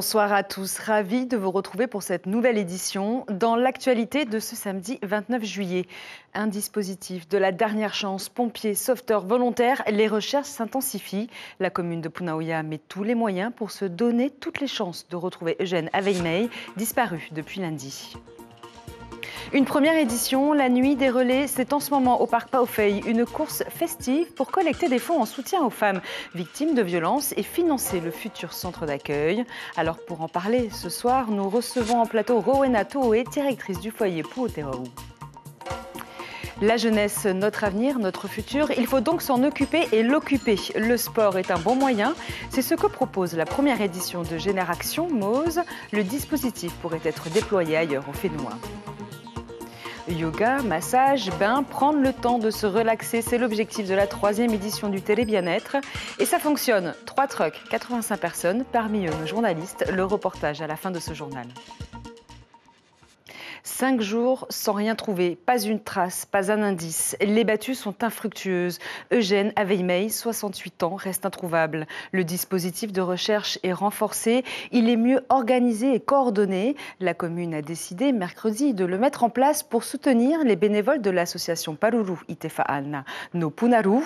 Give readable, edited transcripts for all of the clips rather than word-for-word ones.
Bonsoir à tous, ravi de vous retrouver pour cette nouvelle édition. Dans l'actualité de ce samedi 29 juillet, un dispositif de la dernière chance, pompiers, sauveteurs, volontaires, les recherches s'intensifient. La commune de Punaouia met tous les moyens pour se donner toutes les chances de retrouver Eugène Aveimey, disparu depuis lundi. Une première édition, la nuit des relais, c'est en ce moment au parc Paofei, une course festive pour collecter des fonds en soutien aux femmes victimes de violences et financer le futur centre d'accueil. Alors pour en parler ce soir, nous recevons en plateau Rowena Toé, directrice du foyer Puoteahu. La jeunesse, notre avenir, notre futur, il faut donc s'en occuper et l'occuper. Le sport est un bon moyen. C'est ce que propose la première édition de Génération Mose. Le dispositif pourrait être déployé ailleurs au Fénois. Yoga, massage, bain, prendre le temps de se relaxer, c'est l'objectif de la 3e édition du Télé Bien-être. Et ça fonctionne. 3 trucks, 85 personnes, parmi eux nos journalistes. Le reportage à la fin de ce journal. 5 jours sans rien trouver, pas une trace, pas un indice. Les battues sont infructueuses. Eugène Aveimey, 68 ans, reste introuvable. Le dispositif de recherche est renforcé. Il est mieux organisé et coordonné. La commune a décidé mercredi de le mettre en place pour soutenir les bénévoles de l'association Paruru Itefa'alna no Punaru.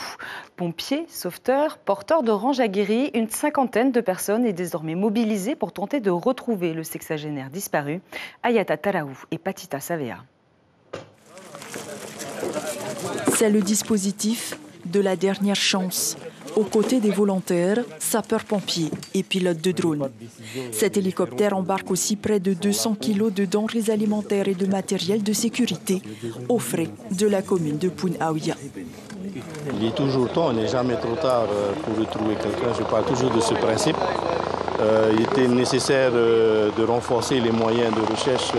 Pompiers, sauveteurs, porteurs d'oranges aguerris, une 50aine de personnes est désormais mobilisée pour tenter de retrouver le sexagénaire disparu. Ayata Taraou et Patita Savea. C'est le dispositif de la dernière chance, aux côtés des volontaires, sapeurs-pompiers et pilotes de drone. Cet hélicoptère embarque aussi près de 200 kilos de denrées alimentaires et de matériel de sécurité aux frais de la commune de Punaouia. Il est toujours temps, il n'est jamais trop tard pour retrouver quelqu'un. Je parle toujours de ce principe. Il était nécessaire de renforcer les moyens de recherche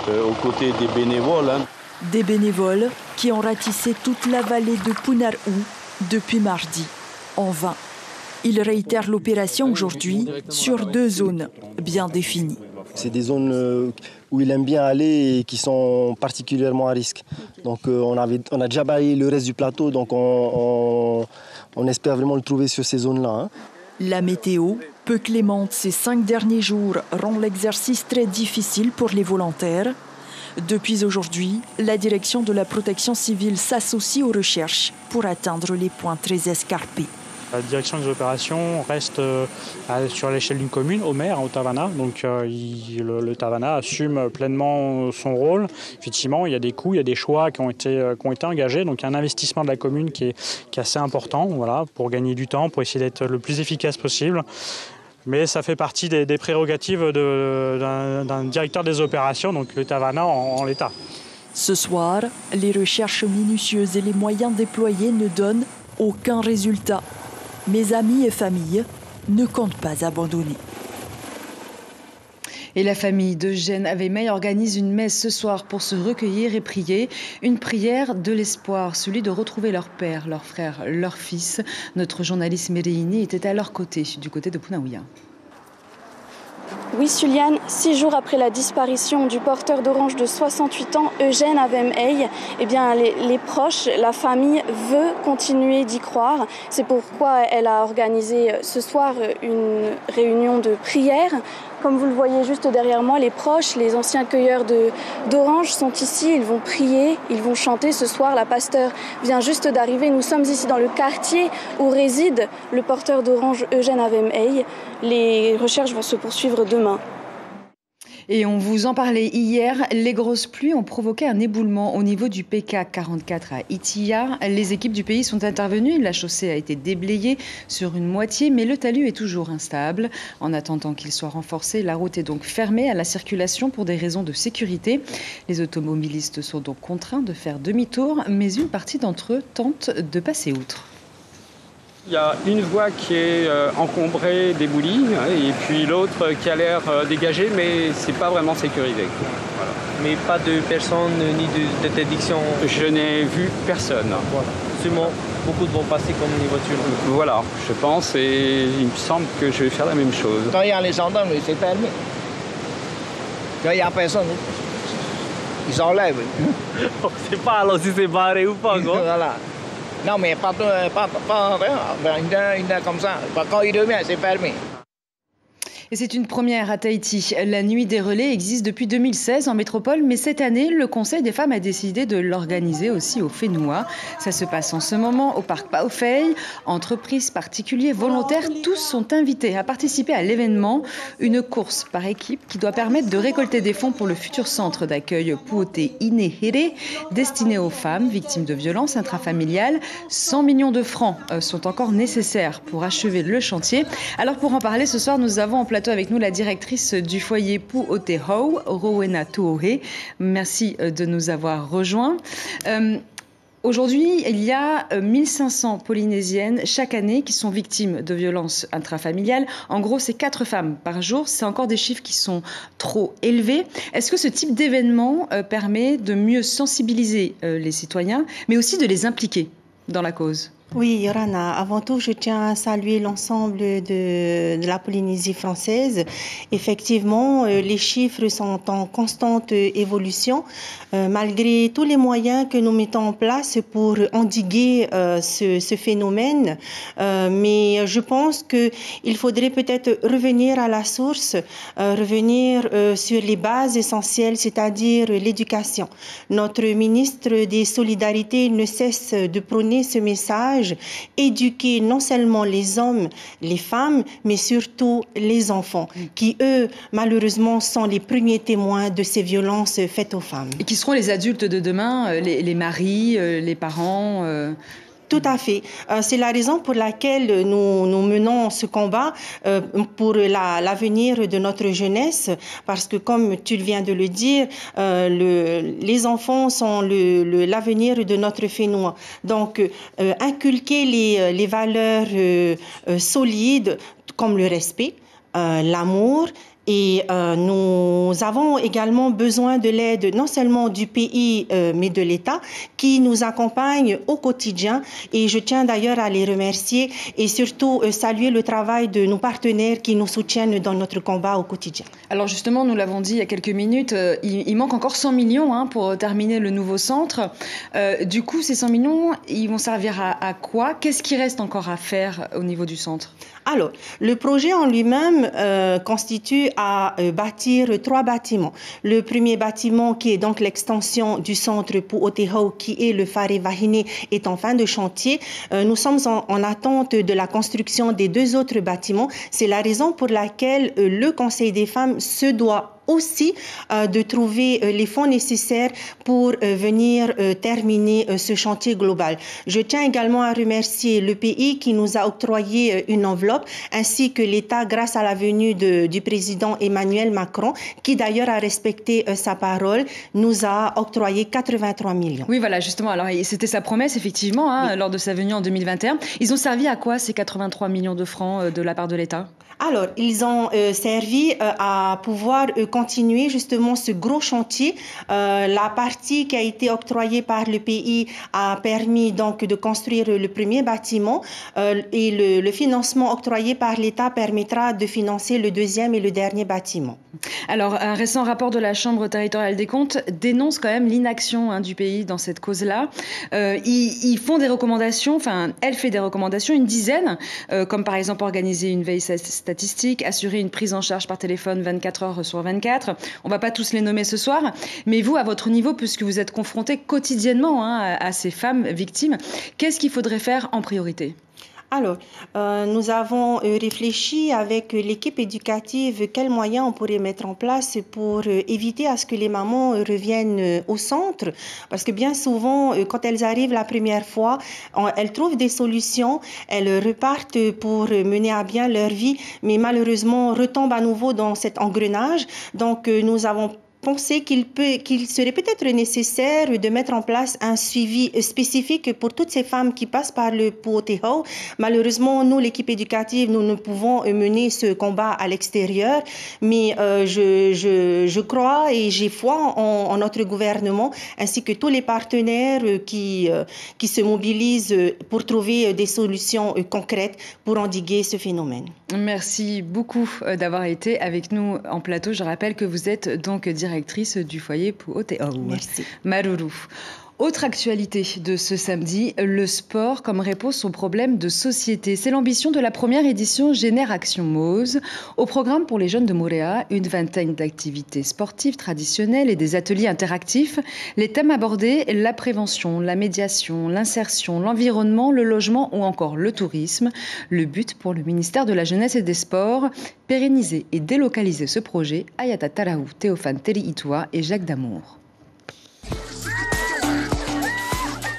aux côtés des bénévoles. Des bénévoles qui ont ratissé toute la vallée de Punaru depuis mardi, en vain. Ils réitèrent l'opération aujourd'hui sur 2 zones bien définies. C'est des zones où il aime bien aller et qui sont particulièrement à risque. Donc on a déjà balayé le reste du plateau, donc on espère vraiment le trouver sur ces zones-là. La météo, peu clémente ces 5 derniers jours, rend l'exercice très difficile pour les volontaires. Depuis aujourd'hui, la direction de la protection civile s'associe aux recherches pour atteindre les points très escarpés. La direction des opérations reste sur l'échelle d'une commune, au maire, au Tavana. Donc le Tavana assume pleinement son rôle. Effectivement, il y a des coûts, il y a des choix qui ont été engagés. Donc il y a un investissement de la commune qui est assez important, voilà, pour gagner du temps, pour essayer d'être le plus efficace possible. Mais ça fait partie des prérogatives d'un directeur des opérations, donc le Tavana en l'état. Ce soir, les recherches minutieuses et les moyens déployés ne donnent aucun résultat. Mes amis et familles ne comptent pas abandonner. Et la famille d'Eugène Aveimey organise une messe ce soir pour se recueillir et prier. Une prière de l'espoir, celui de retrouver leur père, leur frère, leur fils. Notre journaliste Méréini était à leur côté, du côté de Punaouia. Oui, Suliane, 6 jours après la disparition du porteur d'orange de 68 ans, Eugène Aveimey, eh bien, les proches, la famille veut continuer d'y croire. C'est pourquoi elle a organisé ce soir une réunion de prière. Comme vous le voyez juste derrière moi, les proches, les anciens cueilleurs d'oranges sont ici. Ils vont prier, ils vont chanter ce soir. La pasteur vient juste d'arriver. Nous sommes ici dans le quartier où réside le porteur d'orange Eugène Aveimey. Les recherches vont se poursuivre demain. Et on vous en parlait hier, les grosses pluies ont provoqué un éboulement au niveau du PK 44 à Itia. Les équipes du pays sont intervenues, la chaussée a été déblayée sur une moitié, mais le talus est toujours instable. En attendant qu'il soit renforcé, la route est donc fermée à la circulation pour des raisons de sécurité. Les automobilistes sont donc contraints de faire demi-tour, mais une partie d'entre eux tente de passer outre. Il y a une voie qui est encombrée d'éboulis et puis l'autre qui a l'air dégagée, mais c'est pas vraiment sécurisé. Voilà. Mais pas de personnes ni d'interdiction. Je n'ai vu personne. Voilà. Sûrement, beaucoup vont passer comme les voitures. Voilà, je pense, et il me semble que je vais faire la même chose. Quand il y a les gendarmes, c'est fermé. Quand il n'y a personne, ils s'enlèvent. On ne sait pas alors si c'est barré ou pas. Quoi. Voilà. Non, mais pas rien, comme ça. Quand il revient, c'est fermé. Et c'est une première à Tahiti. La nuit des relais existe depuis 2016 en métropole, mais cette année, le Conseil des femmes a décidé de l'organiser aussi au Fénois. Ça se passe en ce moment au parc Paofei. Entreprises, particuliers, volontaires, tous sont invités à participer à l'événement. Une course par équipe qui doit permettre de récolter des fonds pour le futur centre d'accueil Puote Inehere, destiné aux femmes victimes de violences intrafamiliales. 100 millions de francs sont encore nécessaires pour achever le chantier. Alors pour en parler, ce soir, nous avons en plateau avec nous la directrice du foyer Puote Hau, Rowena Tuohe. Merci de nous avoir rejoints. Aujourd'hui, il y a 1500 Polynésiennes chaque année qui sont victimes de violences intrafamiliales. En gros, c'est 4 femmes par jour. C'est encore des chiffres qui sont trop élevés. Est-ce que ce type d'événement permet de mieux sensibiliser les citoyens, mais aussi de les impliquer dans la cause ? Oui, Yorana, avant tout, je tiens à saluer l'ensemble de la Polynésie française. Effectivement, les chiffres sont en constante évolution, malgré tous les moyens que nous mettons en place pour endiguer ce phénomène. Mais je pense qu'il faudrait peut-être revenir à la source, revenir sur les bases essentielles, c'est-à-dire l'éducation. Notre ministre des Solidarités ne cesse de prôner ce message. Éduquer non seulement les hommes, les femmes, mais surtout les enfants, qui eux, malheureusement, sont les premiers témoins de ces violences faites aux femmes. Et qui seront les adultes de demain, les maris, les parents Tout à fait. C'est la raison pour laquelle nous menons ce combat pour l'avenir de notre jeunesse, parce que comme tu viens de le dire, les enfants sont l'avenir de notre Fénois. Donc, inculquer les valeurs solides comme le respect, l'amour. Et nous avons également besoin de l'aide non seulement du pays, mais de l'État qui nous accompagne au quotidien. Et je tiens d'ailleurs à les remercier et surtout saluer le travail de nos partenaires qui nous soutiennent dans notre combat au quotidien. Alors justement, nous l'avons dit il y a quelques minutes, il manque encore 100 millions pour terminer le nouveau centre. Du coup, ces 100 millions, ils vont servir à quoi? Qu'est-ce qui reste encore à faire au niveau du centre? Alors, le projet en lui-même constitue à bâtir 3 bâtiments. Le premier bâtiment, qui est donc l'extension du centre Puote Hau, qui est le Whare Wahine, est en fin de chantier. Nous sommes en attente de la construction des 2 autres bâtiments. C'est la raison pour laquelle le Conseil des femmes se doit aussi de trouver les fonds nécessaires pour venir terminer ce chantier global. Je tiens également à remercier le pays qui nous a octroyé une enveloppe, ainsi que l'État grâce à la venue du président Emmanuel Macron, qui d'ailleurs a respecté sa parole, nous a octroyé 83 millions. Oui, voilà, justement. Alors, c'était sa promesse, effectivement, oui, lors de sa venue en 2021. Ils ont servi à quoi, ces 83 millions de francs de la part de l'État ? Alors, ils ont servi à pouvoir continuer justement ce gros chantier. La partie qui a été octroyée par le pays a permis donc de construire le premier bâtiment et le financement octroyé par l'État permettra de financer le deuxième et le dernier bâtiment. Alors, un récent rapport de la Chambre territoriale des comptes dénonce quand même l'inaction du pays dans cette cause-là. Ils font des recommandations, enfin, elle fait des recommandations, une dizaine, comme par exemple organiser une veille statistique, assurer une prise en charge par téléphone 24 heures sur 24. On ne va pas tous les nommer ce soir, mais vous, à votre niveau, puisque vous êtes confrontés quotidiennement à ces femmes victimes, qu'est-ce qu'il faudrait faire en priorité ? Alors, nous avons réfléchi avec l'équipe éducative quels moyens on pourrait mettre en place pour éviter à ce que les mamans reviennent au centre. Parce que bien souvent, quand elles arrivent la première fois, elles trouvent des solutions, elles repartent pour mener à bien leur vie, mais malheureusement retombent à nouveau dans cet engrenage. Donc, nous avons pensé qu'il serait peut-être nécessaire de mettre en place un suivi spécifique pour toutes ces femmes qui passent par le Puote Hau. Malheureusement, nous, l'équipe éducative, nous ne pouvons mener ce combat à l'extérieur, mais je crois et j'ai foi en notre gouvernement ainsi que tous les partenaires qui se mobilisent pour trouver des solutions concrètes pour endiguer ce phénomène. Merci beaucoup d'avoir été avec nous en plateau. Je rappelle que vous êtes donc directrice du foyer Puote Hau. Merci. Maruru. Autre actualité de ce samedi, le sport comme réponse aux problèmes de société. C'est l'ambition de la première édition Génération Mose. Au programme pour les jeunes de Moorea, une vingtaine d'activités sportives traditionnelles et des ateliers interactifs. Les thèmes abordés, la prévention, la médiation, l'insertion, l'environnement, le logement ou encore le tourisme. Le but pour le ministère de la Jeunesse et des Sports, pérenniser et délocaliser ce projet. Ayata Taraou, Théophane Teri-Itua et Jacques Damour.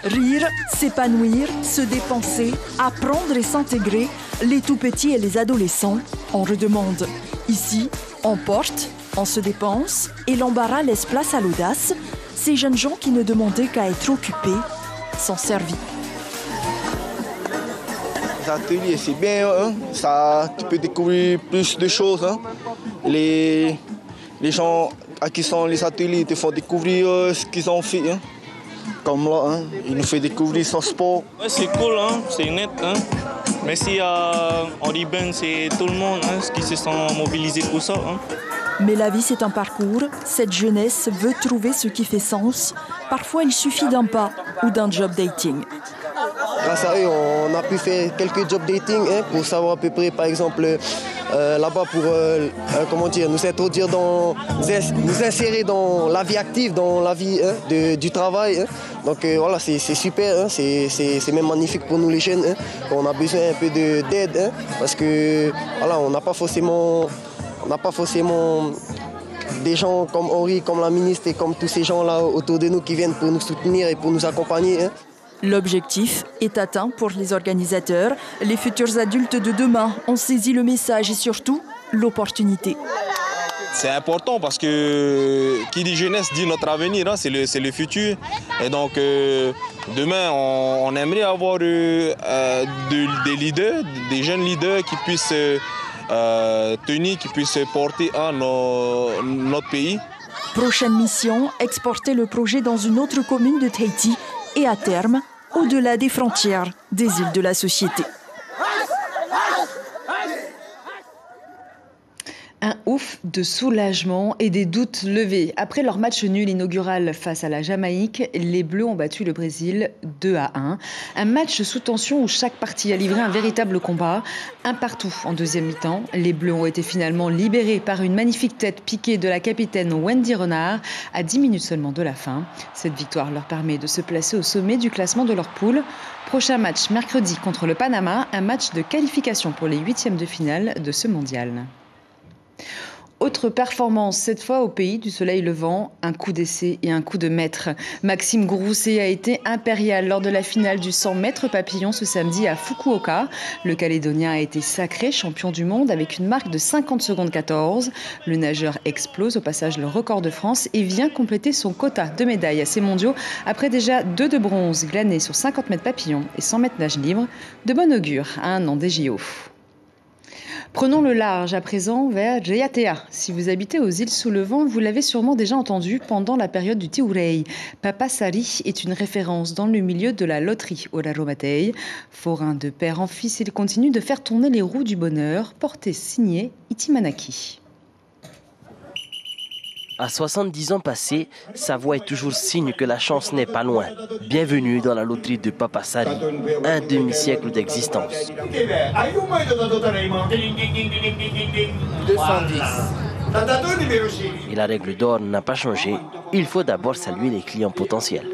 Rire, s'épanouir, se dépenser, apprendre et s'intégrer, les tout-petits et les adolescents en redemandent. Ici, on porte, on se dépense et l'embarras laisse place à l'audace. Ces jeunes gens qui ne demandaient qu'à être occupés s'en servit. Les ateliers, c'est bien, hein? Ça, tu peux découvrir plus de choses. Hein? Les gens à qui sont les ateliers te font découvrir ce qu'ils ont fait. Hein? Comme là, hein, il nous fait découvrir son sport. Ouais, c'est cool, hein, c'est net. Hein. Merci à Henri Ben, c'est tout le monde hein, qui se sont mobilisés pour ça. Hein. Mais la vie, c'est un parcours. Cette jeunesse veut trouver ce qui fait sens. Parfois, il suffit d'un pas ou d'un job dating. Grâce à eux, on a pu faire quelques job dating hein, pour savoir à peu près, par exemple, là-bas pour nous introduire nous insérer dans la vie active, dans la vie hein, du travail. Hein. Donc voilà, c'est super, hein, c'est même magnifique pour nous les jeunes. Hein. On a besoin un peu d'aide hein, parce que voilà, on n'a pas forcément des gens comme Henri, comme la ministre et comme tous ces gens-là autour de nous qui viennent pour nous soutenir et pour nous accompagner. Hein. L'objectif est atteint pour les organisateurs. Les futurs adultes de demain ont saisi le message et surtout l'opportunité. C'est important parce que qui dit jeunesse dit notre avenir, hein, c'est le futur. Et donc demain, on aimerait avoir des leaders, des jeunes leaders qui puissent tenir, qui puissent porter à notre pays. Prochaine mission, exporter le projet dans une autre commune de Tahiti et à terme, au-delà des frontières des îles de la société. Un ouf de soulagement et des doutes levés. Après leur match nul inaugural face à la Jamaïque, les Bleus ont battu le Brésil 2-1. Un match sous tension où chaque partie a livré un véritable combat. Un partout en deuxième mi-temps. Les Bleus ont été finalement libérés par une magnifique tête piquée de la capitaine Wendy Renard à 10 minutes seulement de la fin. Cette victoire leur permet de se placer au sommet du classement de leur poule. Prochain match mercredi contre le Panama, un match de qualification pour les huitièmes de finale de ce mondial. Autre performance, cette fois au pays du soleil levant, un coup d'essai et un coup de maître. Maxime Grousset a été impérial lors de la finale du 100 mètres papillon ce samedi à Fukuoka. Le Calédonien a été sacré champion du monde avec une marque de 50 secondes 14. Le nageur explose au passage le record de France et vient compléter son quota de médailles à ces mondiaux après déjà 2 de bronze glanés sur 50 mètres papillon et 100 mètres nage libre. De bon augure à un an des JO. Prenons le large à présent vers Jayatea. Si vous habitez aux îles sous le vent, vous l'avez sûrement déjà entendu pendant la période du Tiurei. Papa Sari est une référence dans le milieu de la loterie au Raromatei. Forain de père en fils, il continue de faire tourner les roues du bonheur, porté signé Itimanaki. À 70 ans passés, sa voix est toujours signe que la chance n'est pas loin. Bienvenue dans la loterie de Papa Sari, un demi-siècle d'existence. 210. Et la règle d'or n'a pas changé. Il faut d'abord saluer les clients potentiels.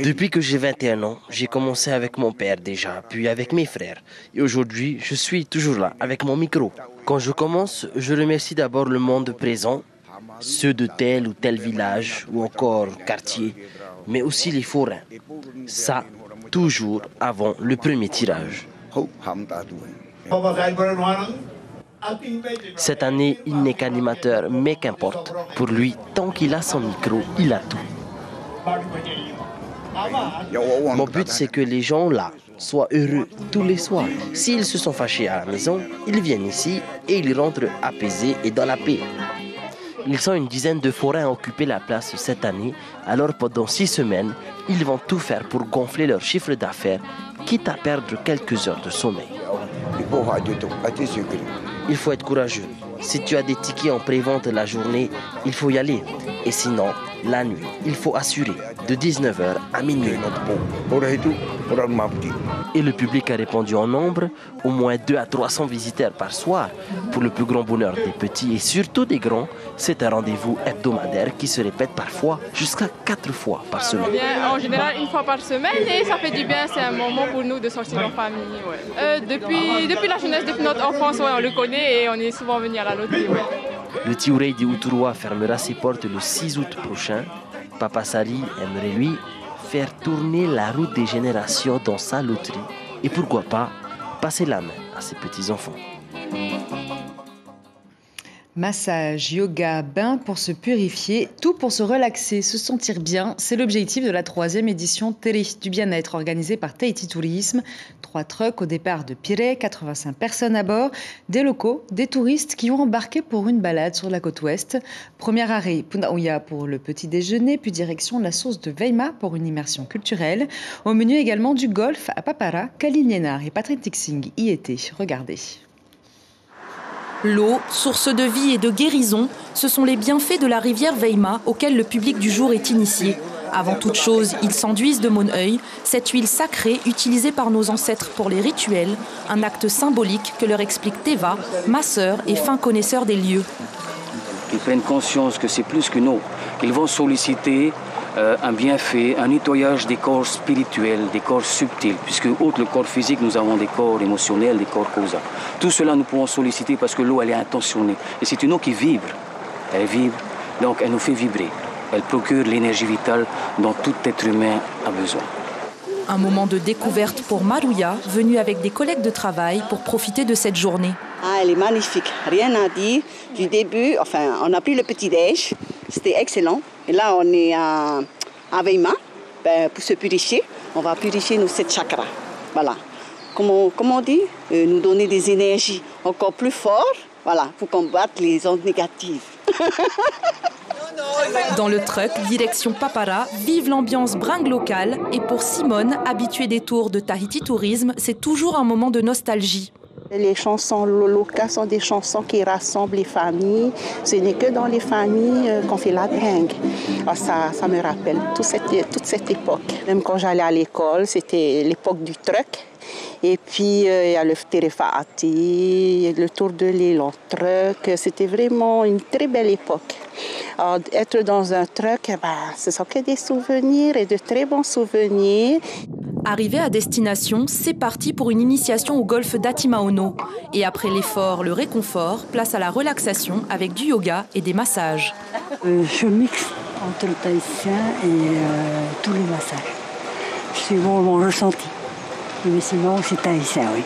Depuis que j'ai 21 ans, j'ai commencé avec mon père déjà, puis avec mes frères. Et aujourd'hui, je suis toujours là, avec mon micro. Quand je commence, je remercie d'abord le monde présent, ceux de tel ou tel village ou encore quartier, mais aussi les forains. Ça, toujours avant le premier tirage. Cette année, il n'est qu'animateur, mais qu'importe. Pour lui, tant qu'il a son micro, il a tout. Mon but, c'est que les gens là soient heureux tous les soirs. S'ils se sont fâchés à la maison, ils viennent ici et ils rentrent apaisés et dans la paix. Ils sont une dizaine de forains à occuper la place cette année, alors pendant 6 semaines, ils vont tout faire pour gonfler leur chiffre d'affaires, quitte à perdre quelques heures de sommeil. Il faut être courageux. Si tu as des tickets en pré-vente la journée, il faut y aller. Et sinon, la nuit. Il faut assurer de 19h à minuit. Et le public a répondu en nombre, au moins 200 à 300 visiteurs par soir. Pour le plus grand bonheur des petits et surtout des grands, c'est un rendez-vous hebdomadaire qui se répète parfois jusqu'à 4 fois par semaine. On vient en général une fois par semaine et ça fait du bien, c'est un moment pour nous de sortir en famille. Ouais. Depuis la jeunesse, depuis notre enfance, ouais, on le connaît et on est souvent venu à la loterie. Ouais. Le Tiurei de Uturwa fermera ses portes le 6 août prochain. Papa Sali aimerait lui faire tourner la roue des générations dans sa loterie et pourquoi pas passer la main à ses petits-enfants. Massage, yoga, bain pour se purifier, tout pour se relaxer, se sentir bien. C'est l'objectif de la 3e édition Tere du bien-être organisée par Tahiti Tourisme. 3 trucks au départ de Pirée, 85 personnes à bord, des locaux, des touristes qui ont embarqué pour une balade sur la côte ouest. Premier arrêt, Punaouia pour le petit déjeuner, puis direction la source de Veima pour une immersion culturelle. Au menu également du golf à Papara, Khalil Liénard et Patrick Tixing y étaient. Regardez. L'eau, source de vie et de guérison, ce sont les bienfaits de la rivière Veima auxquels le public du jour est initié. Avant toute chose, ils s'enduisent de Moneuil, cette huile sacrée utilisée par nos ancêtres pour les rituels, un acte symbolique que leur explique Teva, masseur et fin connaisseur des lieux. Ils prennent conscience que c'est plus qu'une eau, qu'ils vont solliciter un bienfait, un nettoyage des corps spirituels, des corps subtils, puisque outre le corps physique, nous avons des corps émotionnels, des corps causaux. Tout cela, nous pouvons solliciter parce que l'eau, elle est intentionnée. Et c'est une eau qui vibre. Elle vibre, donc elle nous fait vibrer. Elle procure l'énergie vitale dont tout être humain a besoin. Un moment de découverte pour Marouya, venue avec des collègues de travail pour profiter de cette journée. Ah, elle est magnifique, rien à dire. Du début, enfin, on a pris le petit-déj, c'était excellent. Et là, on est à Veima, pour se purifier. On va purifier nos 7 chakras. Voilà. Comment on dit nous donner des énergies encore plus fortes, voilà, pour combattre les ondes négatives. Dans le truck, direction Papara, vive l'ambiance bringue locale. Et pour Simone, habituée des tours de Tahiti Tourisme, c'est toujours un moment de nostalgie. Les chansons locales sont des chansons qui rassemblent les familles. Ce n'est que dans les familles qu'on fait la bringue. Alors ça me rappelle toute cette époque. Même quand j'allais à l'école, c'était l'époque du truck. Et puis, il y a le Terefaati, le tour de l'île en truck. C'était vraiment une très belle époque. Alors, être dans un truck, ce sont que des souvenirs et de très bons souvenirs. Arrivé à destination, c'est parti pour une initiation au golfe d'Atimaono. Et après l'effort, le réconfort, place à la relaxation avec du yoga et des massages. Je mixe entre le tahitien et tous les massages. C'est mon ressenti. Mais sinon, c'est tahitien, oui.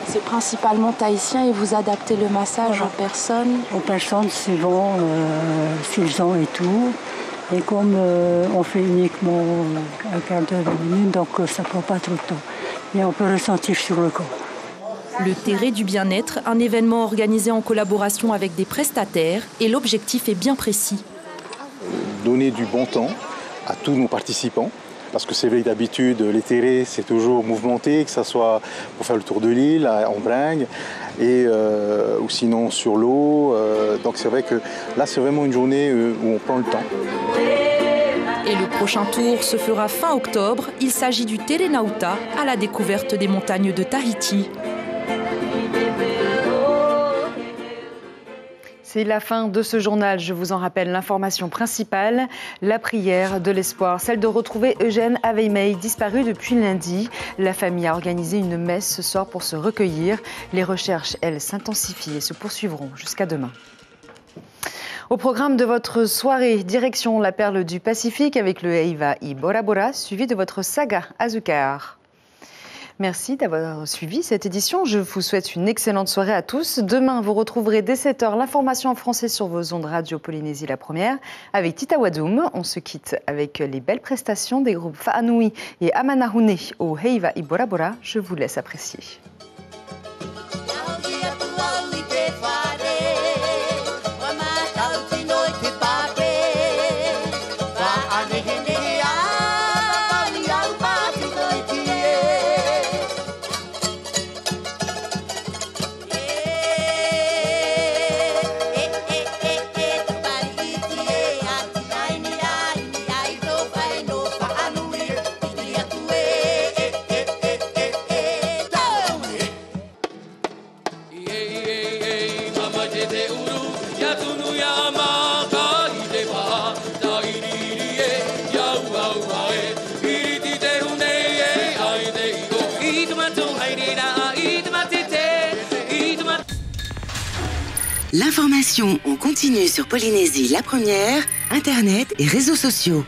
C'est principalement tahitien et vous adaptez le massage aux personnes? Aux personnes, c'est bon, s'ils ont et tout. Et comme on fait uniquement un quart d'heure, 20 minutes, donc ça ne prend pas trop de temps. Mais on peut ressentir sur le corps. Le Tere du bien-être, un événement organisé en collaboration avec des prestataires, et l'objectif est bien précis. Donner du bon temps à tous nos participants. Parce que c'est vrai que d'habitude, les terrés, c'est toujours mouvementé, que ce soit pour faire le tour de l'île, en bringue, ou sinon sur l'eau. Donc c'est vrai que là, c'est vraiment une journée où on prend le temps. Et le prochain tour se fera fin octobre. Il s'agit du Tere Nauta, à la découverte des montagnes de Tahiti. C'est la fin de ce journal. Je vous en rappelle l'information principale, la prière de l'espoir, celle de retrouver Eugène Aveimei, disparu depuis lundi. La famille a organisé une messe ce soir pour se recueillir. Les recherches, elles, s'intensifient et se poursuivront jusqu'à demain. Au programme de votre soirée, direction la perle du Pacifique avec le Heiva i Bora Bora, suivi de votre saga Azúcar. Merci d'avoir suivi cette édition. Je vous souhaite une excellente soirée à tous. Demain, vous retrouverez dès 7h l'information en français sur vos ondes radio Polynésie la première avec Tita Wadoum. On se quitte avec les belles prestations des groupes Fa'anui et Amanahune au Heiva i Bora Bora. Je vous laisse apprécier. L'information en continu sur Polynésie la première, Internet et réseaux sociaux.